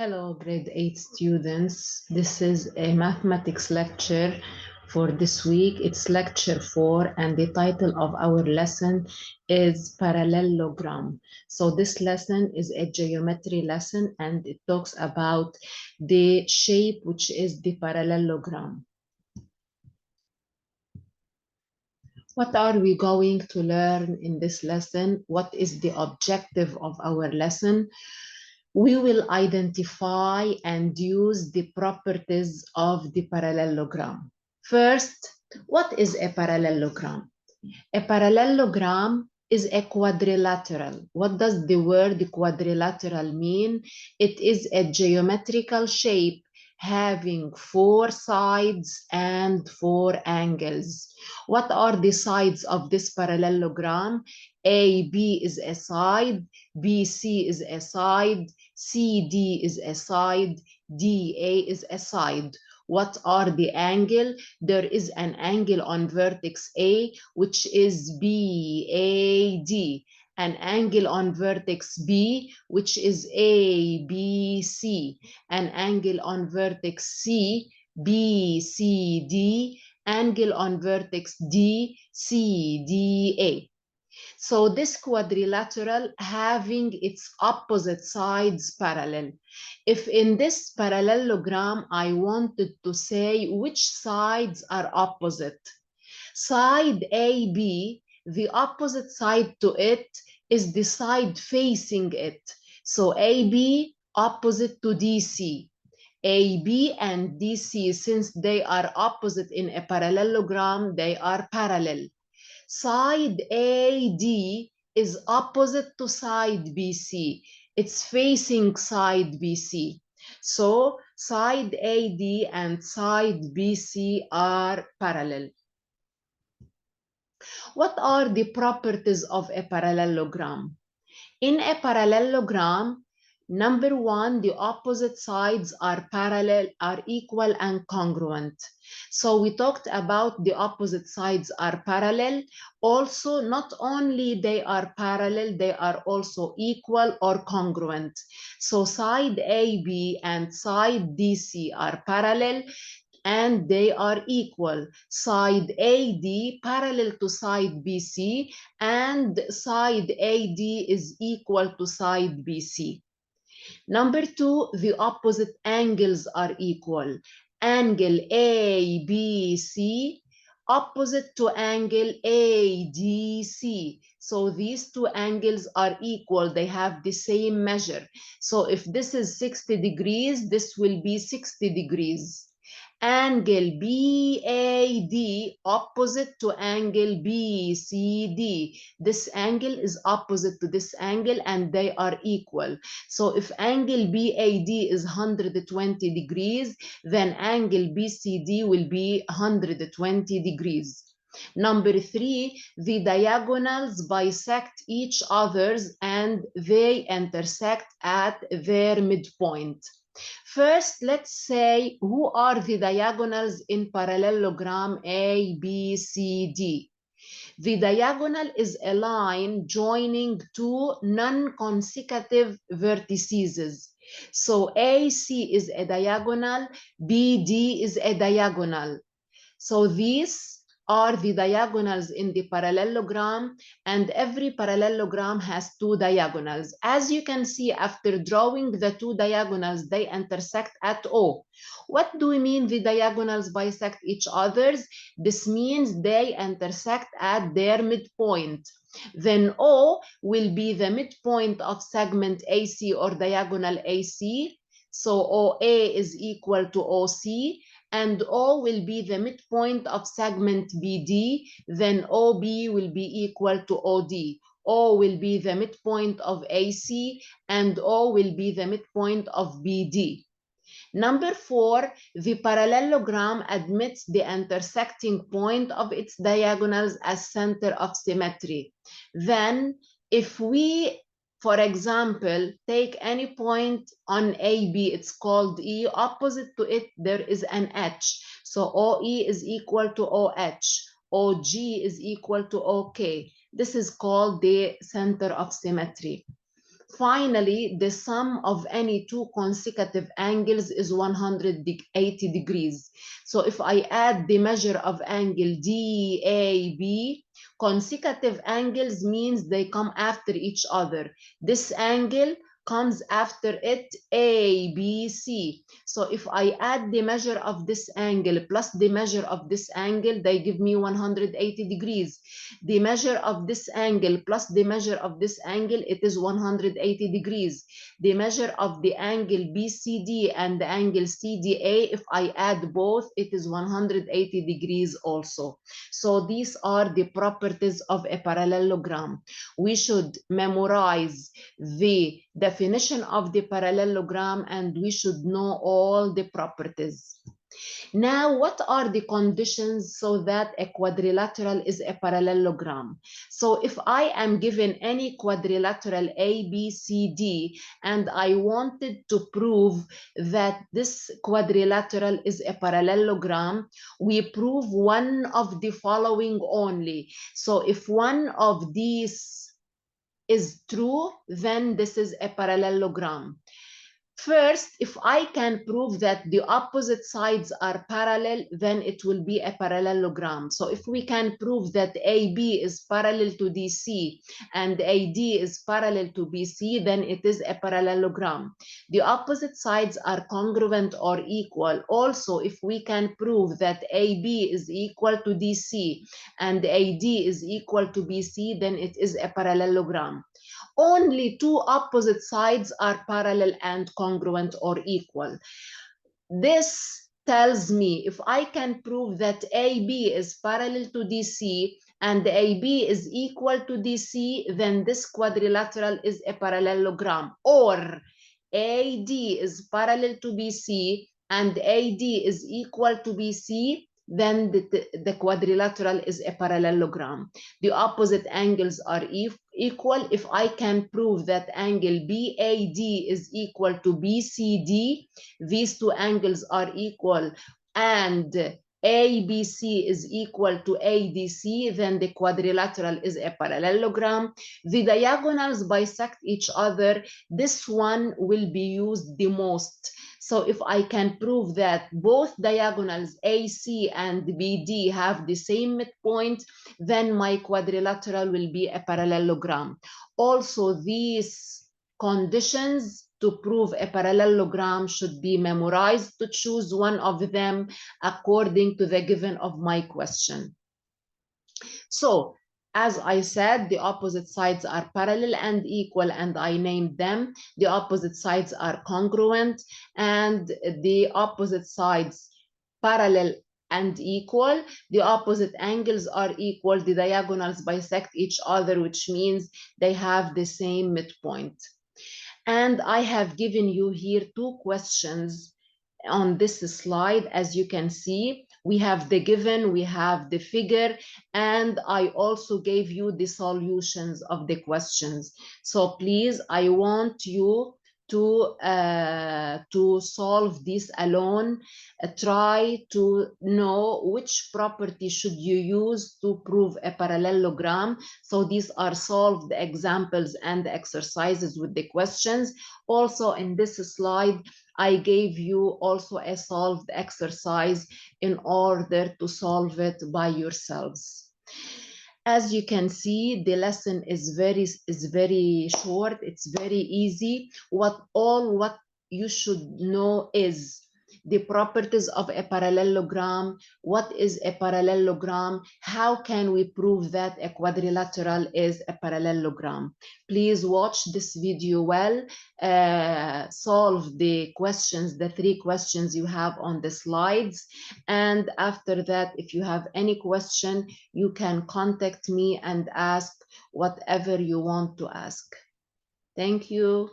Hello, grade 8 students. This is a mathematics lecture for this week. It's lecture 4, and the title of our lesson is Parallelogram. So this lesson is a geometry lesson, and it talks about the shape, which is the parallelogram. What are we going to learn in this lesson? What is the objective of our lesson? We will identify and use the properties of the parallelogram. First, what is a parallelogram? A parallelogram is a quadrilateral. What does the word quadrilateral mean? It is a geometrical shape having 4 sides and 4 angles. What are the sides of this parallelogram? AB is a side, BC is a side, CD is a side, DA is a side. What are the angle? There is an angle on vertex A, which is BAD, an angle on vertex B, which is ABC, an angle on vertex C, BCD, angle on vertex D, CDA. So this quadrilateral having its opposite sides parallel. If in this parallelogram I wanted to say which sides are opposite, side AB, the opposite side to it is the side facing it. So AB opposite to DC. AB and DC, since they are opposite in a parallelogram, they are parallel. Side AD is opposite to side BC. It's facing side BC. So side AD and side BC are parallel. What are the properties of a parallelogram? In a parallelogram, number 1, the opposite sides are parallel, are equal and congruent. So we talked about the opposite sides are parallel. Also, not only they are parallel, they are also equal or congruent. So side AB and side DC are parallel, and they are equal. Side AD parallel to side BC, and side AD is equal to side BC. Number 2, the opposite angles are equal. Angle ABC opposite to angle ADC. So these two angles are equal. They have the same measure. So if this is 60 degrees, this will be 60 degrees. Angle BAD opposite to angle BCD. This angle is opposite to this angle and they are equal. So if angle BAD is 120 degrees, then angle BCD will be 120 degrees. Number 3, the diagonals bisect each other's and they intersect at their midpoint. First, let's say who are the diagonals in parallelogram A, B, C, D. The diagonal is a line joining two non-consecutive vertices. So AC is a diagonal, BD is a diagonal. So these are the diagonals in the parallelogram, and every parallelogram has two diagonals. As you can see, after drawing the two diagonals, they intersect at O. What do we mean the diagonals bisect each other? This means they intersect at their midpoint. Then O will be the midpoint of segment AC or diagonal AC. So OA is equal to OC, and O will be the midpoint of segment BD, then OB will be equal to OD. O will be the midpoint of AC, and O will be the midpoint of BD. Number 4, the parallelogram admits the intersecting point of its diagonals as center of symmetry. Then, if we, for example, take any point on AB, it's called E. Opposite to it, there is an H. So OE is equal to OH. OG is equal to OK. This is called the center of symmetry. finally, the sum of any two consecutive angles is 180 degrees. So if I add the measure of angle DAB, consecutive angles means they come after each other. This angle comes after it ABC. So if I add the measure of this angle plus the measure of this angle, they give me 180 degrees. The measure of this angle plus the measure of this angle, it is 180 degrees. The measure of the angle BCD and the angle CDA, if I add both, it is 180 degrees also. So these are the properties of a parallelogram. We should memorize the definition of the parallelogram and we should know all the properties. Now, what are the conditions so that a quadrilateral is a parallelogram? So if I am given any quadrilateral ABCD and I wanted to prove that this quadrilateral is a parallelogram, we prove one of the following only. So if one of these is true, then this is a parallelogram. First, if I can prove that the opposite sides are parallel, then it will be a parallelogram. So if we can prove that AB is parallel to DC and AD is parallel to BC, then it is a parallelogram. The opposite sides are congruent or equal. Also, if we can prove that AB is equal to DC and AD is equal to BC, then it is a parallelogram. Only two opposite sides are parallel and congruent or equal. This tells me if I can prove that AB is parallel to DC and AB is equal to DC, then this quadrilateral is a parallelogram. Or AD is parallel to BC and AD is equal to BC, then the quadrilateral is a parallelogram. The opposite angles are equal. If I can prove that angle BAD is equal to BCD, these two angles are equal, and ABC is equal to ADC, then the quadrilateral is a parallelogram. The diagonals bisect each other. This one will be used the most. So if I can prove that both diagonals AC and BD have the same midpoint, then my quadrilateral will be a parallelogram. Also, these conditions to prove a parallelogram should be memorized to choose one of them according to the given of my question. So, as I said, the opposite sides are parallel and equal, and I named them. The opposite sides are congruent, and the opposite sides parallel and equal. The opposite angles are equal. The diagonals bisect each other, which means they have the same midpoint. And I have given you here two questions on this slide. As you can see, we have the given, we have the figure, and I also gave you the solutions of the questions. So please, I want you to solve this alone. Try to know which property should you use to prove a parallelogram. So these are solved examples and exercises with the questions. Also in this slide, I gave you also a solved exercise in order to solve it by yourselves. As you can see, the lesson is very short. It's very easy. What you should know is the properties of a parallelogram. What is a parallelogram? How can we prove that a quadrilateral is a parallelogram? Please watch this video well. Solve the questions, the three questions you have on the slides. And after that, if you have any question, you can contact me and ask whatever you want to ask. Thank you.